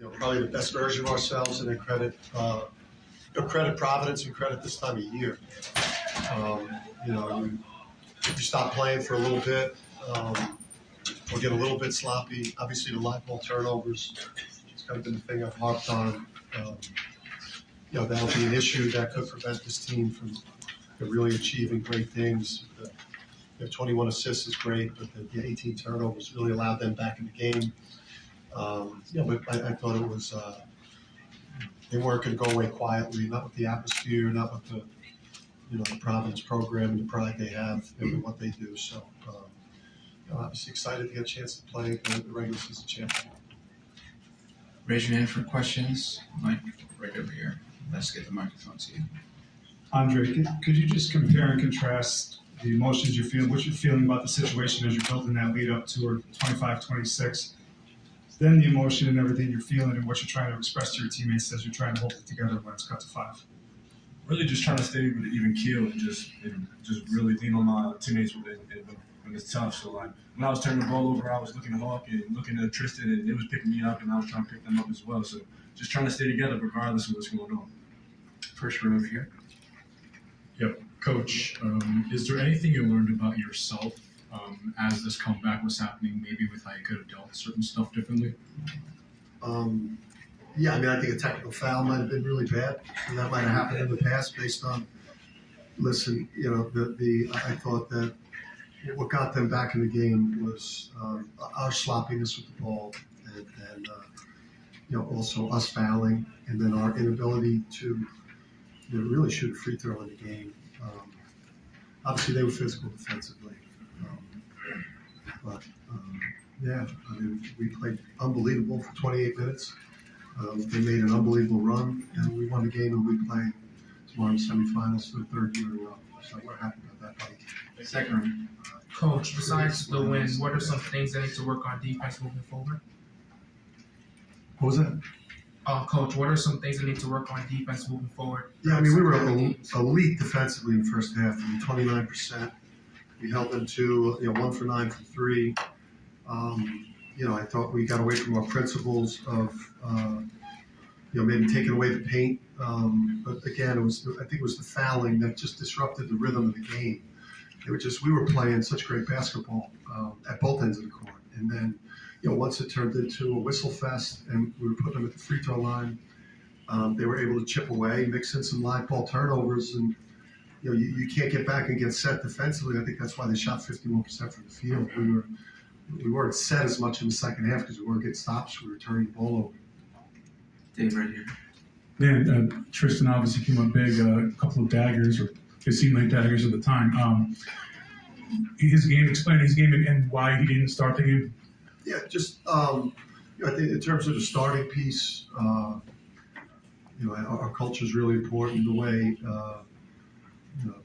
Probably the best version of ourselves, and then credit Providence and credit this time of year. Um, if you stop playing for a little bit, or get a little bit sloppy, obviously the live ball turnovers, it's kind of been the thing I've harped on. That'll be an issue that could prevent this team from really achieving great things. The 21 assists is great, but the 18 turnovers really allowed them back in the game. But I thought it was they weren't going to go away quietly, not with the atmosphere, not with the Providence program and the pride they have and what they do. So obviously excited to get a chance to play the regular season champion. Raise your hand for questions. Mike, right over here. Let's get the microphone to you. Andre, could you just compare and contrast the emotions you're feeling, what you're feeling about the situation as you're building that lead up to 25-26, then the emotion and everything you're feeling and what you're trying to express to your teammates as you're trying to hold it together when it's cut to 5? Really just trying to stay with an even keel and just really lean on my teammates when it's tough. So like when I was turning the ball over, I was looking at Hawkins and looking at Tristan, and it was picking me up, and I was trying to pick them up as well. So just trying to stay together regardless of what's going on. First row over here. Yep. Coach, is there anything you learned about yourself as this comeback was happening, maybe with how you could have dealt with certain stuff differently? I think a technical foul might have been really bad, and that might have happened in the past based on, I thought that what got them back in the game was our sloppiness with the ball and also us fouling, and then our inability to really shoot a free throw in the game. Obviously, they were physical defensively. We played unbelievable for 28 minutes. They made an unbelievable run, and we won the game, and we play tomorrow in the semifinals for the third year in a row. So we're happy about that, buddy. Second room. Coach, besides the win, what are some things that need to work on defense moving forward? What was that? Coach, what are some things that need to work on defense moving forward? We were elite defensively in the first half. 29%. We held them to 1 for 9 from 3. I thought we got away from our principles of maybe taking away the paint. But again, I think it was the fouling that just disrupted the rhythm of the game. We were playing such great basketball at both ends of the court, and then once it turned into a whistle fest and we were putting them at the free throw line, they were able to chip away, mix in some live ball turnovers, and you can't get back and get set defensively. I think that's why they shot 51% from the field. We weren't set as much in the second half because we weren't getting stops. We were turning the ball over. Dave, right here. Man, Tristan obviously came up big, a couple of daggers, or it seemed like daggers at the time. Explain his game and why he didn't start the game. Yeah, I think in terms of the starting piece, our culture is really important. The way,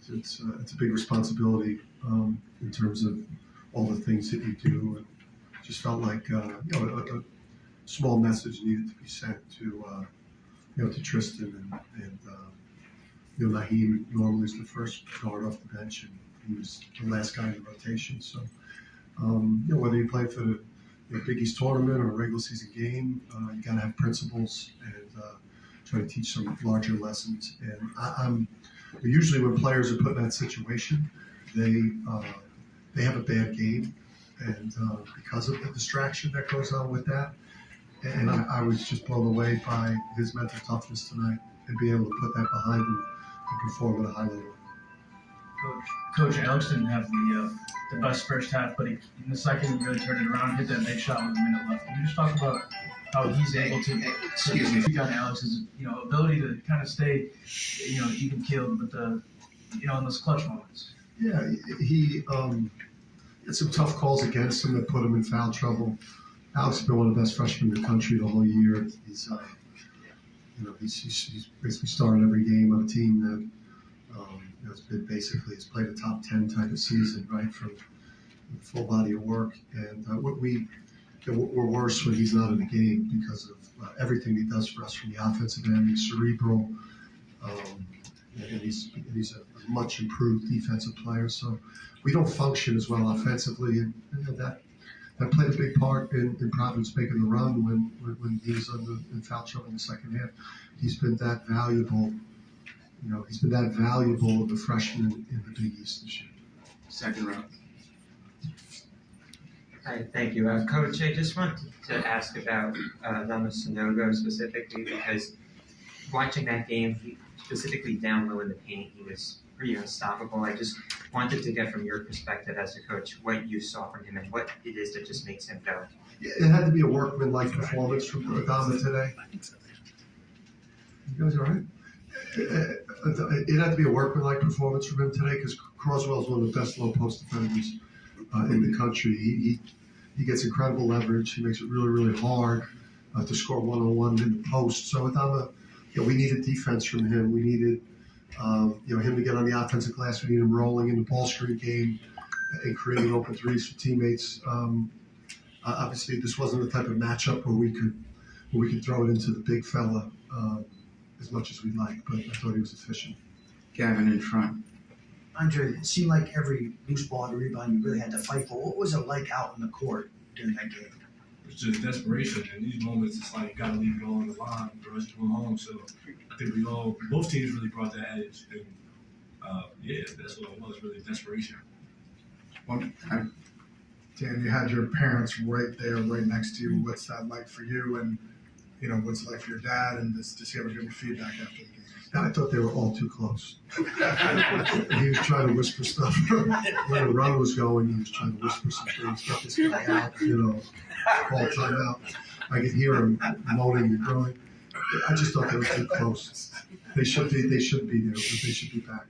it's a big responsibility in terms of all the things that you do. And just felt like a small message needed to be sent to Tristan and Naheem normally is the first guard off the bench, and he was the last guy in the rotation. So whether you play for the Big East tournament or a regular season game, you got to have principles and try to teach some larger lessons. And usually when players are put in that situation, they have a bad game, and because of the distraction that goes on with that. And I was just blown away by his mental toughness tonight and being able to put that behind him and perform at a high level. Coach Alex didn't have the best first half, but in the second he really turned it around, hit that big shot with a minute left. Can you just talk about how he's able to speak on Alex's ability to kind of stay even keeled with the in those clutch moments? Yeah, he had some tough calls against him that put him in foul trouble. Alex has been one of the best freshmen in the country the whole year. He's basically started every game on a team that has played a top 10 type of season, right, from the full body of work. And we're worse when he's not in the game because of everything he does for us from the offensive end. He's cerebral, and he's a much improved defensive player. So we don't function as well offensively, and that played a big part in Providence making the run when he was in foul trouble in the second half. He's been that valuable. He's been that valuable of a freshman in the Big East this year. Second row. Hi, thank you. Coach, I just wanted to ask about Lama Sonogo specifically, because watching that game, specifically down low in the paint, he was pretty unstoppable. I just wanted to get from your perspective as a coach what you saw from him and what it is that just makes him go. It had to be a workman-like performance from Adama today. You guys all right? It had to be a workman-like performance from him today because Croswell's one of the best low-post defenders in the country. He gets incredible leverage. He makes it really, really hard to score one-on-one in the post. So Adama, we needed defense from him. We needed him to get on the offensive glass. We needed him rolling in the ball screen game and creating open threes for teammates. Obviously, this wasn't the type of matchup where we could throw it into the big fella as much as we'd like, but I thought he was efficient. Gavin in front. Andre, it seemed like every loose ball and rebound you really had to fight for. What was it like out in the court during that game? It's just desperation. In these moments, it's like you got to leave it all on the line for the rest of the home. So I think both teams really brought that edge. And that's what it was, really desperation. Dan, you had your parents right there, right next to you. What's that like for you? And, what's it like for your dad? And to see how much good feedback after the game? I thought they were all too close. He was trying to whisper stuff. When the run was going, he was trying to whisper some things, get this guy out, call time out. I could hear him moaning and groaning. I just thought they were too close. They should be there, but they should be back.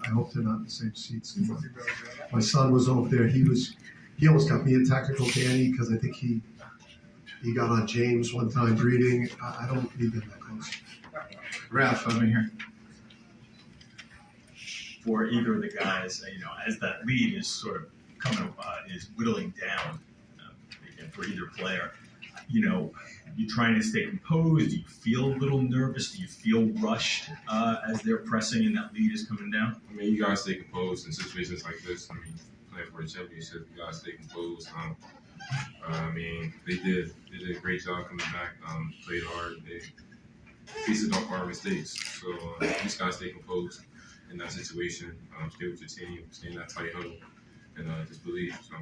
I hope they're not in the same seats. My son was over there. He almost got me a technical, Danny, because I think he got on James one time reading. I don't need them that close. Ralph over here. For either of the guys, as that lead is sort of is whittling down, and for either player, you're trying to stay composed. Do you feel a little nervous? Do you feel rushed as they're pressing and that lead is coming down? I mean, you gotta stay composed in situations like this. I mean, playing for a championship, you gotta stay composed. They did a great job coming back. Played hard. They feasted off our mistakes. So you just gotta stay composed in that situation. Stay with your team, stay in that tight huddle, and just believe. So.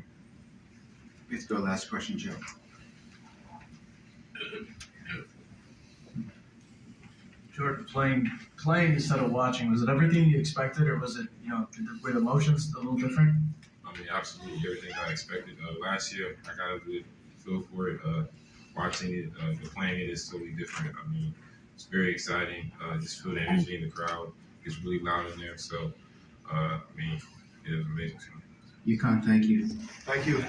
Let's go last question, Joe. Jordan, playing instead of watching, was it everything you expected, or was it, were the emotions a little different? I mean, absolutely everything I expected. Last year, I got a good feel for it. Watching it, playing it is totally different. I mean, it's very exciting. Just feel the energy in the crowd. It's really loud in there. So, it was amazing. UConn, thank you. Thank you.